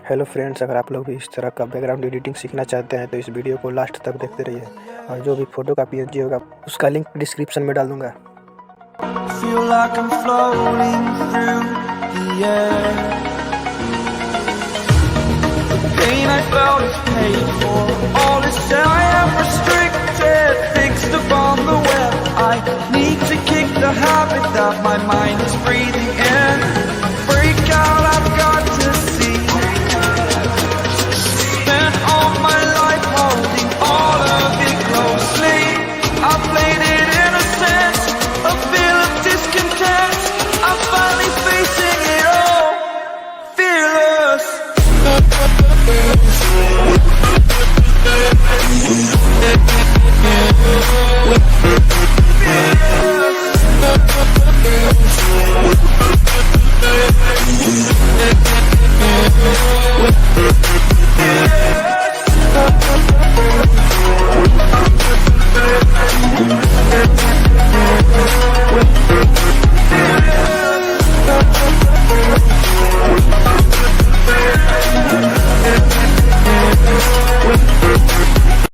Hello friends, अगर आप लोग भी इस तरह का बैकग्राउंड एडिटिंग सीखना चाहते हैं तो इस वीडियो को लास्ट तक देखते रहिए। और जो भी फोटो का पीएनजी होगा उसका लिंक डिस्क्रिप्शन में डाल दूंगा। Feel like I'm floating through the air. The pain I felt is paid for. All is said, I am restricted, fixed upon the web. I need to kick the habit that my mind is